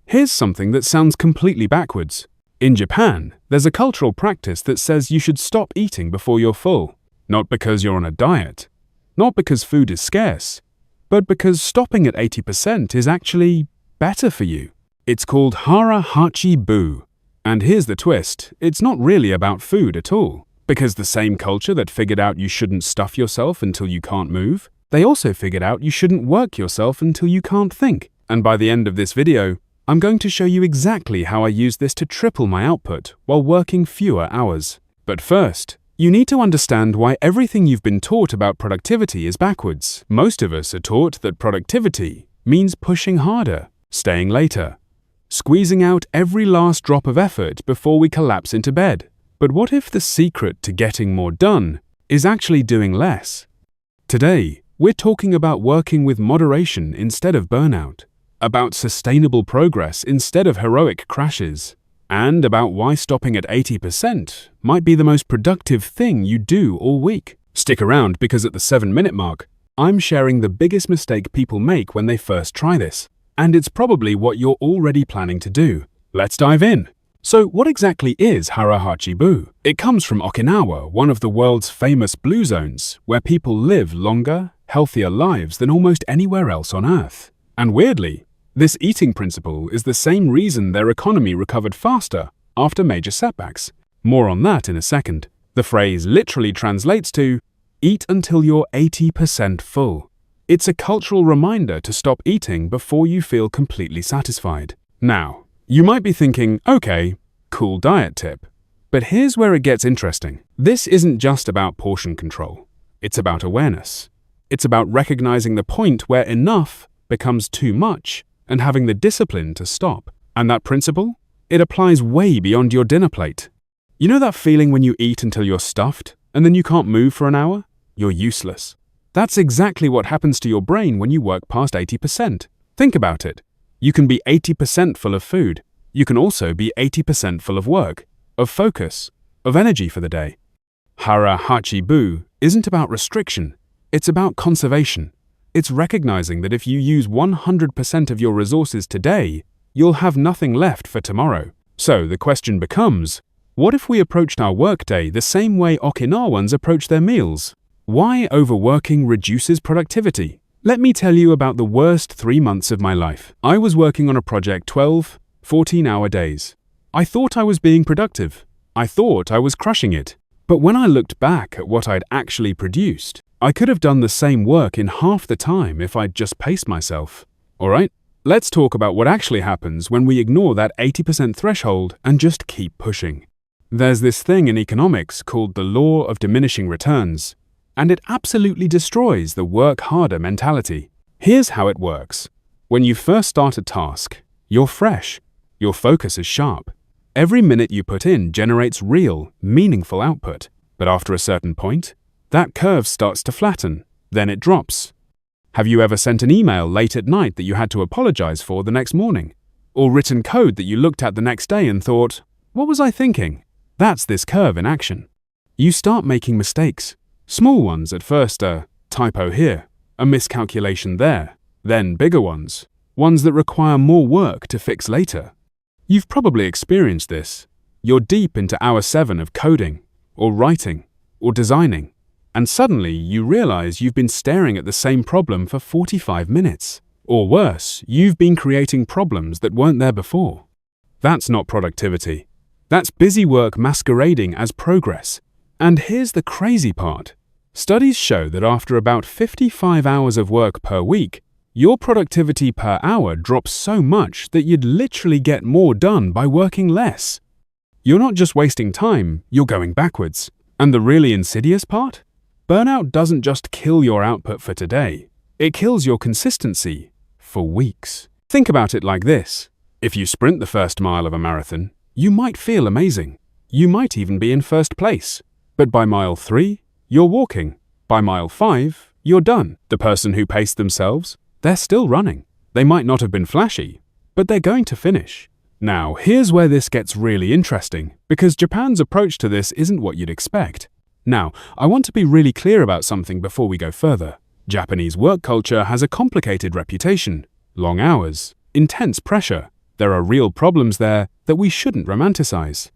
Here's something that sounds completely backwards. In Japan, there's a cultural practice that says you should stop eating before you're full. Not because you're on a diet, not because food is scarce, but because stopping at 80% is actually better for you. It's called Hara Hachi Bu. And here's the twist, it's not really about food at all. Because the same culture that figured out you shouldn't stuff yourself until you can't move, they also figured out you shouldn't work yourself until you can't think. And by the end of this video, I'm going to show you exactly how I use this to triple my output while working fewer hours. But first, you need to understand why everything you've been taught about productivity is backwards. Most of us are taught that productivity means pushing harder, staying later, squeezing out every last drop of effort before we collapse into bed. But what if the secret to getting more done is actually doing less? Today, we're talking about working with moderation instead of burnout, about sustainable progress instead of heroic crashes, and about why stopping at 80% might be the most productive thing you do all week. Stick around because at the 7-minute mark, I'm sharing the biggest mistake people make when they first try this, and it's probably what you're already planning to do. Let's dive in. So what exactly is Hara Hachi Bu? It comes from Okinawa, one of the world's famous blue zones, where people live longer, healthier lives than almost anywhere else on Earth. And weirdly, this eating principle is the same reason their economy recovered faster after major setbacks. More on that in a second. The phrase literally translates to, eat until you're 80% full. It's a cultural reminder to stop eating before you feel completely satisfied. Now, you might be thinking, okay, cool diet tip. But here's where it gets interesting. This isn't just about portion control. It's about awareness. It's about recognizing the point where enough becomes too much and having the discipline to stop. And that principle? It applies way beyond your dinner plate. You know that feeling when you eat until you're stuffed and then you can't move for an hour? You're useless. That's exactly what happens to your brain when you work past 80%. Think about it. You can be 80% full of food. You can also be 80% full of work, of focus, of energy for the day. Hara Hachi Bu isn't about restriction. It's about conservation. It's recognizing that if you use 100% of your resources today, you'll have nothing left for tomorrow. So the question becomes, what if we approached our workday the same way Okinawans approach their meals? Why overworking reduces productivity? Let me tell you about the worst 3 months of my life. I was working on a project 12, 14-hour days. I thought I was being productive. I thought I was crushing it. But when I looked back at what I'd actually produced, I could have done the same work in half the time if I'd just paced myself. Alright, let's talk about what actually happens when we ignore that 80% threshold and just keep pushing. There's this thing in economics called the law of diminishing returns, and it absolutely destroys the work harder mentality. Here's how it works. When you first start a task, you're fresh. Your focus is sharp. Every minute you put in generates real, meaningful output. But after a certain point, that curve starts to flatten, then it drops. Have you ever sent an email late at night that you had to apologize for the next morning? Or written code that you looked at the next day and thought, what was I thinking? That's this curve in action. You start making mistakes. Small ones at first, a typo here, a miscalculation there, then bigger ones that require more work to fix later. You've probably experienced this. You're deep into hour 7 of coding, or writing, or designing, and suddenly you realize you've been staring at the same problem for 45 minutes. Or worse, you've been creating problems that weren't there before. That's not productivity. That's busy work masquerading as progress. And here's the crazy part. Studies show that after about 55 hours of work per week, your productivity per hour drops so much that you'd literally get more done by working less. You're not just wasting time, you're going backwards. And the really insidious part? Burnout doesn't just kill your output for today, it kills your consistency for weeks. Think about it like this. If you sprint the first mile of a marathon, you might feel amazing. You might even be in first place. But by mile 3, you're walking. By mile 5, you're done. The person who paced themselves, they're still running. They might not have been flashy, but they're going to finish. Now, here's where this gets really interesting, because Japan's approach to this isn't what you'd expect. Now, I want to be really clear about something before we go further. Japanese work culture has a complicated reputation. Long hours, intense pressure, There are real problems there that we shouldn't romanticize.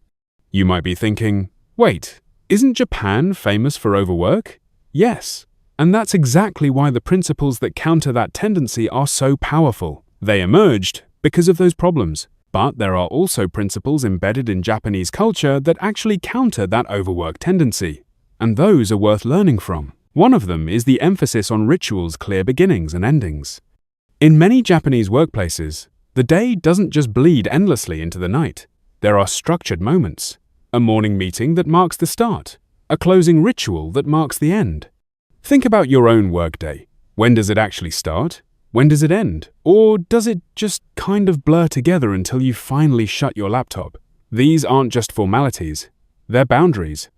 You might be thinking, wait, isn't Japan famous for overwork? Yes, and that's exactly why the principles that counter that tendency are so powerful. They emerged because of those problems. But there are also principles embedded in Japanese culture that actually counter that overwork tendency, and those are worth learning from. One of them is the emphasis on rituals' clear beginnings and endings. In many Japanese workplaces, the day doesn't just bleed endlessly into the night. There are structured moments, a morning meeting that marks the start, a closing ritual that marks the end. Think about your own workday. When does it actually start? When does it end? Or does it just kind of blur together until you finally shut your laptop? These aren't just formalities, they're boundaries.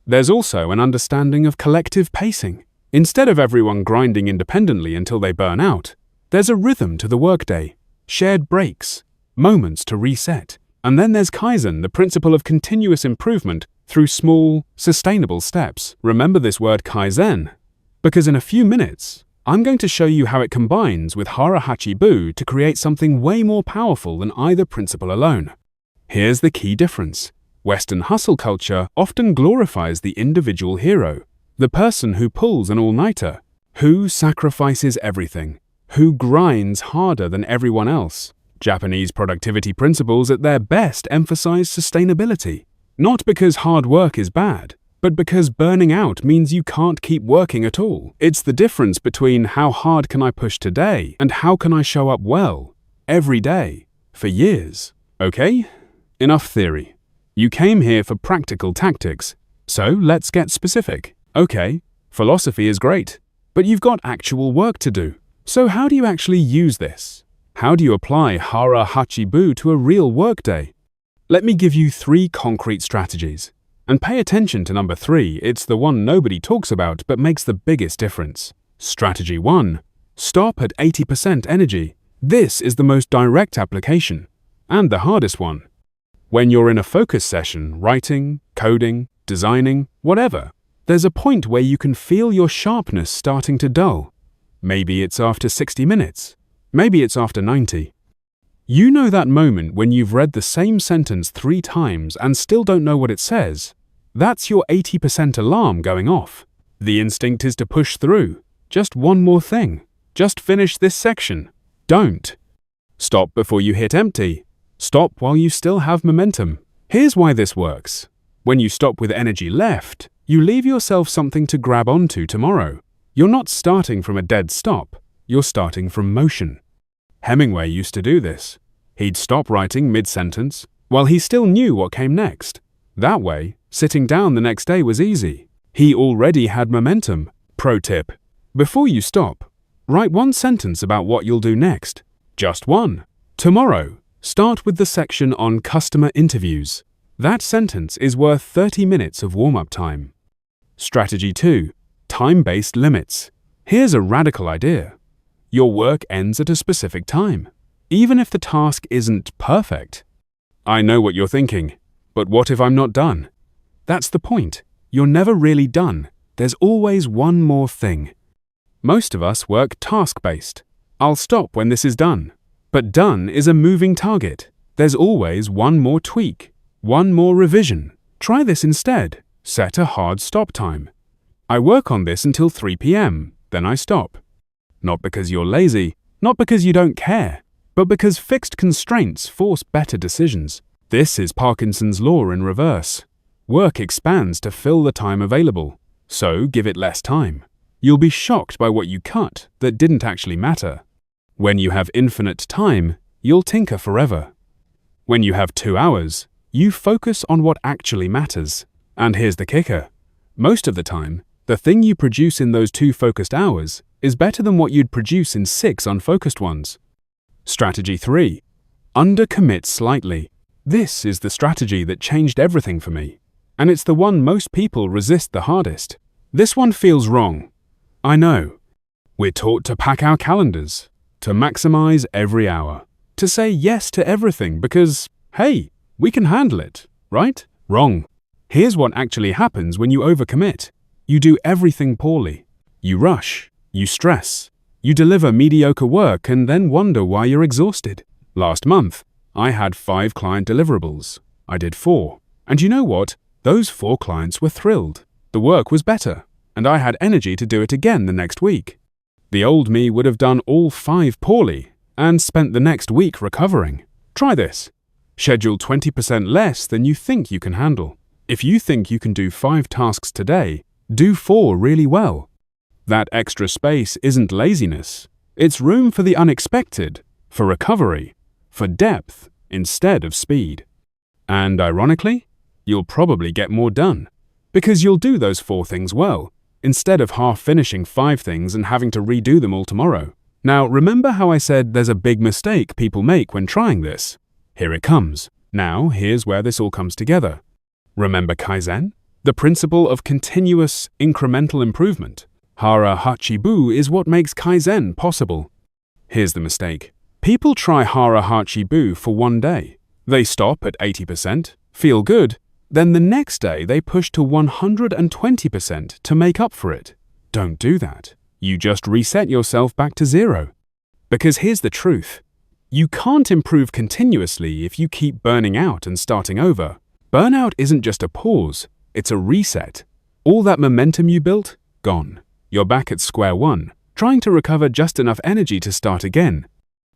There's also an understanding of collective pacing. Instead of everyone grinding independently until they burn out, there's a rhythm to the workday, shared breaks, moments to reset. And then there's Kaizen, the principle of continuous improvement through small, sustainable steps. Remember this word Kaizen, because in a few minutes, I'm going to show you how it combines with Hara Hachi Bu to create something way more powerful than either principle alone. Here's the key difference. Western hustle culture often glorifies the individual hero, the person who pulls an all-nighter, who sacrifices everything, who grinds harder than everyone else. Japanese productivity principles at their best emphasize sustainability, not because hard work is bad, but because burning out means you can't keep working at all. It's the difference between how hard can I push today and how can I show up well, every day, for years. Okay? Enough theory. You came here for practical tactics, so let's get specific. Okay, philosophy is great, but you've got actual work to do. So how do you actually use this? How do you apply Hara Hachi Bu to a real workday? Let me give you 3 concrete strategies. And pay attention to number 3, it's the one nobody talks about but makes the biggest difference. Strategy 1. Stop at 80% energy. This is the most direct application, and the hardest one. When you're in a focus session, writing, coding, designing, whatever, there's a point where you can feel your sharpness starting to dull. Maybe it's after 60 minutes. Maybe it's after 90. You know that moment when you've read the same sentence 3 times and still don't know what it says? That's your 80% alarm going off. The instinct is to push through. Just one more thing. Just finish this section. Don't. Stop before you hit empty. Stop while you still have momentum. Here's why this works. When you stop with energy left, you leave yourself something to grab onto tomorrow. You're not starting from a dead stop. You're starting from motion. Hemingway used to do this. He'd stop writing mid-sentence while he still knew what came next. That way, sitting down the next day was easy. He already had momentum. Pro tip: before you stop, write 1 sentence about what you'll do next. Just 1. Tomorrow, start with the section on customer interviews. That sentence is worth 30 minutes of warm-up time. Strategy 2. Time-based limits. Here's a radical idea. Your work ends at a specific time, even if the task isn't perfect. I know what you're thinking, but what if I'm not done? That's the point. You're never really done. There's always one more thing. Most of us work task-based. I'll stop when this is done. But done is a moving target. There's always one more tweak, one more revision. Try this instead. Set a hard stop time. I work on this until 3 p.m., then I stop. Not because you're lazy, not because you don't care, but because fixed constraints force better decisions. This is Parkinson's law in reverse. Work expands to fill the time available, so give it less time. You'll be shocked by what you cut that didn't actually matter. When you have infinite time, you'll tinker forever. When you have 2 hours, you focus on what actually matters. And here's the kicker. Most of the time, the thing you produce in those 2 focused hours is better than what you'd produce in 6 unfocused ones. Strategy 3. Undercommit slightly. This is the strategy that changed everything for me, and it's the one most people resist the hardest. This one feels wrong. I know. We're taught to pack our calendars, to maximize every hour, to say yes to everything because, hey, we can handle it, right? Wrong. Here's what actually happens when you overcommit. You do everything poorly. You rush. You stress. You deliver mediocre work and then wonder why you're exhausted. Last month, I had 5 client deliverables. I did 4. And you know what? Those 4 clients were thrilled. The work was better, and I had energy to do it again the next week. The old me would have done all 5 poorly and spent the next week recovering. Try this. Schedule 20% less than you think you can handle. If you think you can do 5 tasks today, do 4 really well. That extra space isn't laziness. It's room for the unexpected, for recovery, for depth instead of speed. And ironically, you'll probably get more done, because you'll do those 4 things well, instead of half finishing 5 things and having to redo them all tomorrow. Now, remember how I said there's a big mistake people make when trying this? Here it comes. Now, here's where this all comes together. Remember Kaizen? The principle of continuous, incremental improvement. Hara Hachi Bu is what makes Kaizen possible. Here's the mistake. People try Hara Hachi Bu for one day. They stop at 80%, feel good, then the next day they push to 120% to make up for it. Don't do that. You just reset yourself back to 0. Because here's the truth. You can't improve continuously if you keep burning out and starting over. Burnout isn't just a pause, it's a reset. All that momentum you built, gone. You're back at square one, trying to recover just enough energy to start again.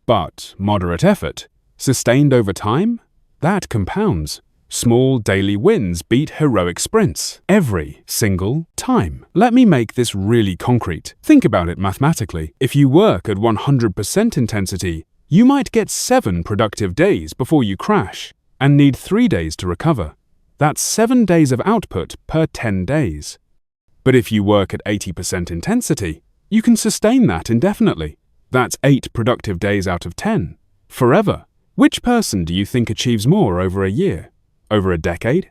But moderate effort, sustained over time, that compounds. Small daily wins beat heroic sprints every single time. Let me make this really concrete. Think about it mathematically. If you work at 100% intensity, you might get 7 productive days before you crash and need 3 days to recover. That's 7 days of output per 10 days. But if you work at 80% intensity, you can sustain that indefinitely. That's 8 productive days out of 10. Forever. Which person do you think achieves more over a year? Over a decade?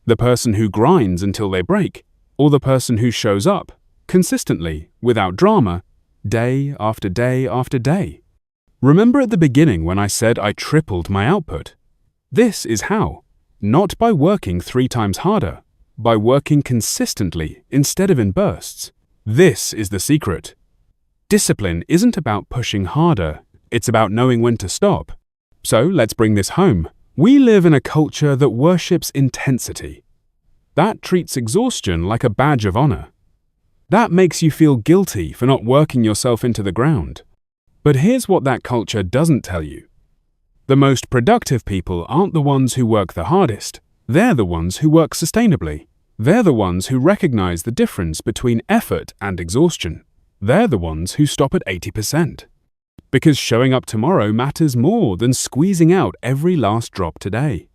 The person who grinds until they break, or the person who shows up, consistently, without drama, day after day after day? Remember at the beginning when I said I tripled my output? This is how. Not by working 3 times harder, by working consistently instead of in bursts. This is the secret. Discipline isn't about pushing harder, it's about knowing when to stop. So let's bring this home. We live in a culture that worships intensity. That treats exhaustion like a badge of honor. That makes you feel guilty for not working yourself into the ground. But here's what that culture doesn't tell you. The most productive people aren't the ones who work the hardest. They're the ones who work sustainably. They're the ones who recognize the difference between effort and exhaustion. They're the ones who stop at 80%. Because showing up tomorrow matters more than squeezing out every last drop today.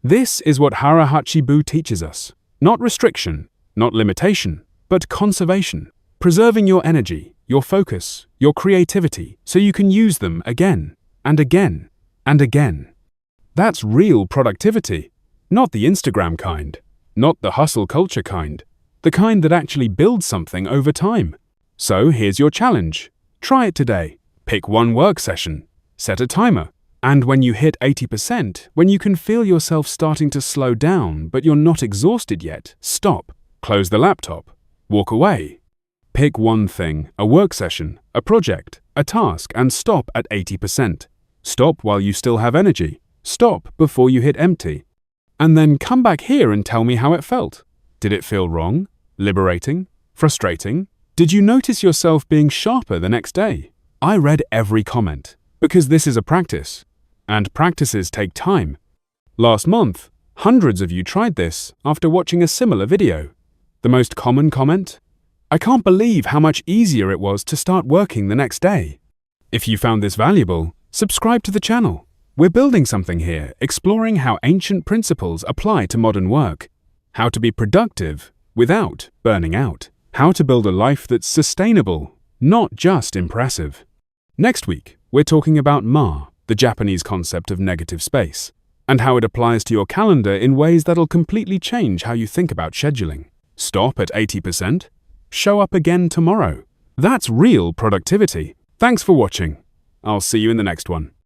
This is what Hara Hachi Bu teaches us. Not restriction, not limitation, but conservation. Preserving your energy, your focus, your creativity, so you can use them again, and again, and again. That's real productivity, not the Instagram kind, not the hustle culture kind, the kind that actually builds something over time. So here's your challenge. Try it today. Pick one work session, set a timer, and when you hit 80%, when you can feel yourself starting to slow down but you're not exhausted yet, stop, close the laptop, walk away. Pick one thing, a work session, a project, a task, and stop at 80%. Stop while you still have energy. Stop before you hit empty. And then come back here and tell me how it felt. Did it feel wrong? Liberating? Frustrating? Did you notice yourself being sharper the next day? I read every comment, because this is a practice, and practices take time. Last month, hundreds of you tried this after watching a similar video. The most common comment? I can't believe how much easier it was to start working the next day. If you found this valuable, subscribe to the channel. We're building something here, exploring how ancient principles apply to modern work, how to be productive without burning out, how to build a life that's sustainable, not just impressive. Next week, we're talking about Ma, the Japanese concept of negative space, and how it applies to your calendar in ways that'll completely change how you think about scheduling. Stop at 80%? Show up again tomorrow. That's real productivity. Thanks for watching. I'll see you in the next one.